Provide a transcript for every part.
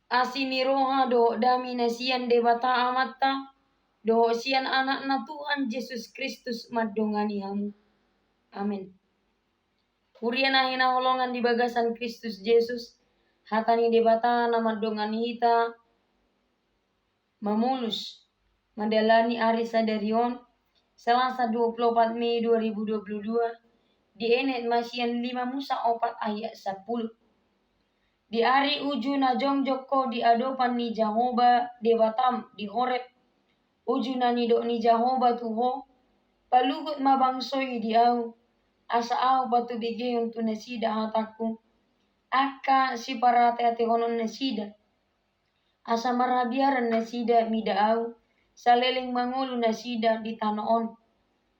Asini roha do dami nasian debata amatta do sian anak na Tuhan Yesus Kristus madongani hamu. Amin. Kurian ahina holongan di bagasan Kristus Yesus hatani debata na madongani hita mamulus madalani ari sadarion Selasa 24 Mei 2022 di enet masian 5 Musa 4 ayat 10. Di hari uju na jongjoko di adopan ni Jahoba debatam di Horeb. Uju na ni do ni Jahoba tuho. Palugut mabangsoi di au. Asa au batu begeyon tu nasida hataku. Aka si parate ate honon nasida. Asa marabiaran nasida mida au. Saleleng mangulu nasida di tanoon.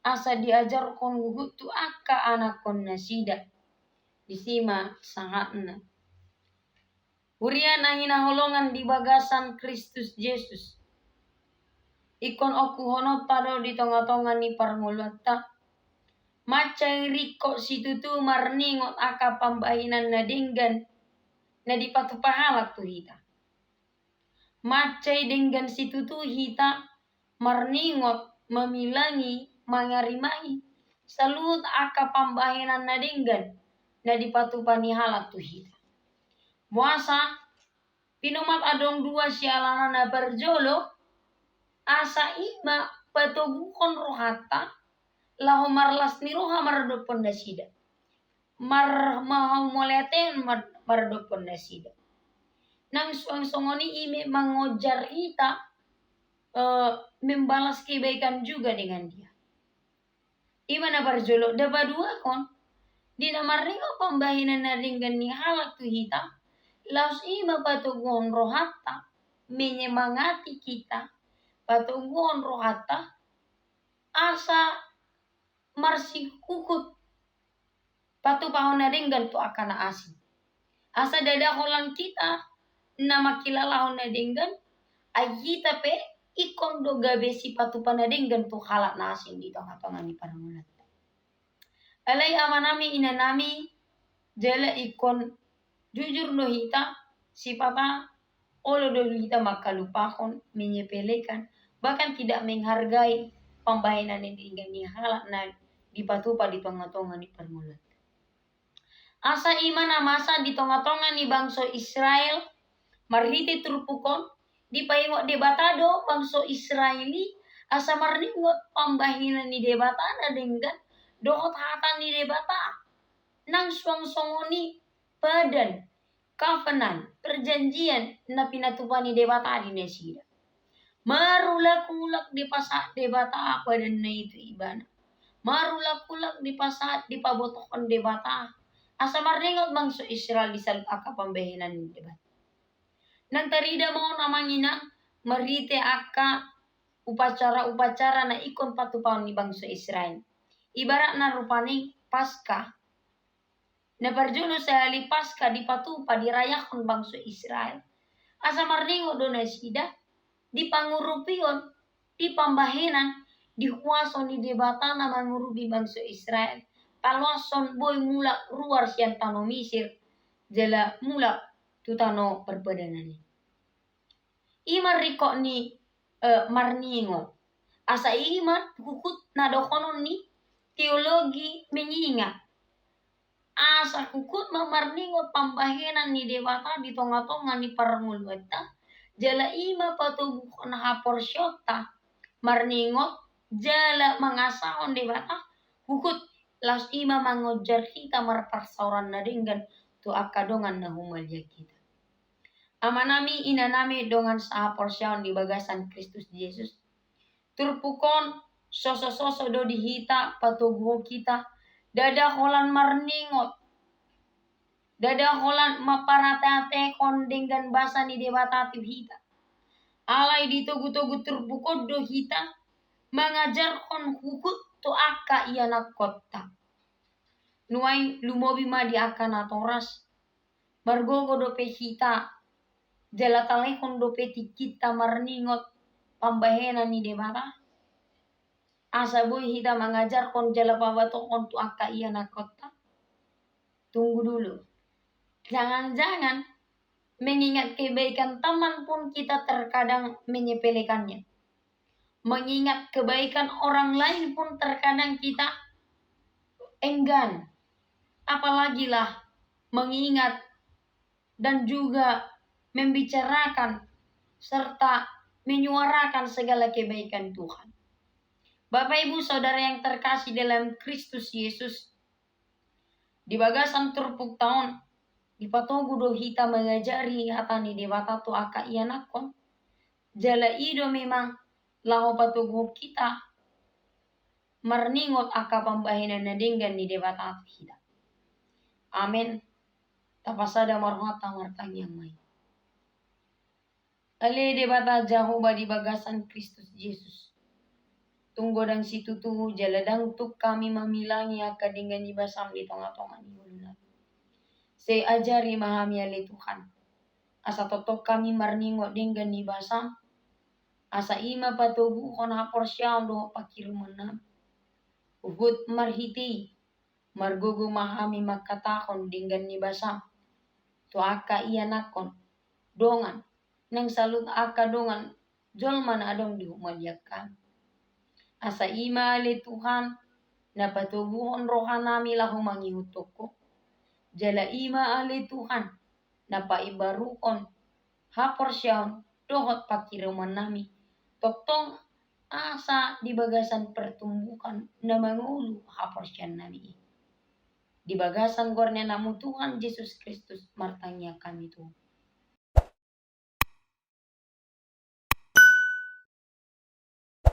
Asa diajar kon gugutu aka anak kon nasida. Disima sangatna. Urian ahina holongan di bagasan Kristus Yesus. Ikon oku honot tado di tonga-tonga ni parngolata. Macai riko situtu marningot aka pambahinan na denggan na dipatu pahalak tu hita. Macai denggan situtu hita marningot memilangi mangarimahi salut aka pambahinan na denggan na dipatu panihalak tu hita. Muasa pinomat adong dua sialana na berjolo asa ima patogukon rohata laho marlas ni roha maradopon nasida mahau moleten maradopon nasida nang songoni ime mangojar ita membalas kebaikan juga dengan dia. Ima na berjolo daba dua kon dina marringo pambahinan na dengan ni halak tu hita. Laos ima patugon rohata menyemangati kita patugon rohata asa marsikukut patu pahona denggan tu akana asin asa dada holan kita nama kilala hona denggan ayita pe ikon do gabesi patu pana denggan tu halak nasin di tengah-tengah ni parangulat alai amanami inanami jala ikon jujur do hita sifata olo do hita maka lupakon menyepelekan bahkan tidak menghargai pembahinan yang diingani halak na dipatupa di tonga-tonga ni permulat. Asa imana masa di tonga-tonga ni bangsa Israel marhiti turpukon di paingot debatado bangsa Israeli asa marningot pembahinan ni debatana dengan dohot hatan ni debata nang suang-songoni badan, covenant, perjanjian na pinatupani debata di nesida. Marulak-ulak di pasat debata apa dan na itu ibana. Marulak-ulak di pasat di pabotokan debata. Asa marningot bangsa Israel di salut aka pambahinan ni debata. Nang tarida mau namangina marite aka upacara-upacara na ikon patupaon ni bangsa Israel. Ibarat na rupani Paskah na berjulu sehali Paskah dipatupa dirayakan bangsa Israel. Asa marningo do nasida dipangurupion di pambahinan dihuason di debatana mangurubi bangsa Israel. Talwason boy mula ruar sian tano Misir jala mula tutano perbadanani. Ima riko ni marningo. Asa ima hukut na dokonon ni teologi mengingat asa kukut mamarningot pambahenan ni dewata di tonga-tonga ni parangulwata jala ima patubukon haporsyota marningot jala mangasaon dewata kukut las ima mangojar kita marparsauran na denggan tu akadongan na humalya kita. Amanami inanami dongan sa porsyaon di bagasan Kristus Yesus. Turpukon soso-soso do dihita patubuho kita. Dada holan marningot. Dada holan maparatate kondenggan basa ni dewata hita. Alay ditugu-tugu turpukon do hita. Mengajarkon hukut tu akka ianak kota. Nuay lumobi ma di akan atoras. Margogo do hita. Jala talekon do peti kita marningot pambahenan ni dewata. Asa boy hita mengajarkon jala pabatokon tu akka iya na kota. Tunggu dulu. Jangan-jangan mengingat kebaikan teman pun kita terkadang menyepelekannya. Mengingat kebaikan orang lain pun terkadang kita enggan. Apalagilah mengingat dan juga membicarakan serta menyuarakan segala kebaikan Tuhan. Bapak Ibu Saudara yang terkasih dalam Kristus Yesus, di bagasan turpuk tahun, di patogu do hita mengajari hatani dewata tu aka ianakon, jala ido memang lahu patugu kita marningot aka pambahinan na denggan ni dewata hita. Amin. Tapasada marmata martang yang may. Ale debata Jehovah di bagasan Kristus Yesus. Tunggu dan situ tuhu jaladang tuk kami mamilangi aka dengan ibasam di tengah-tengah ni uluna. Se ajari mahami ale Tuhan. Asa totok kami marningot dengan ibasam. Asa ima patubu kon haporsyaon do pakirumanam. Ugut marhiti. Margugu mahami makatakon dengan ibasam. Tu aka ianakon. Dongan. Nang salut aka dongan jolman adong di humalyakan. Asa ima ale Tuhan na patubuhon rohanami lahu mangihutoko. Jala ima ale Tuhan na paibarukon haporsyaon dohot pakiruman nami. Toktong asa di bagasan pertumbukan na mangulu haporsyan nami. Di bagasan gornya namu Tuhan Yesus Kristus martangnya kami Tuhan.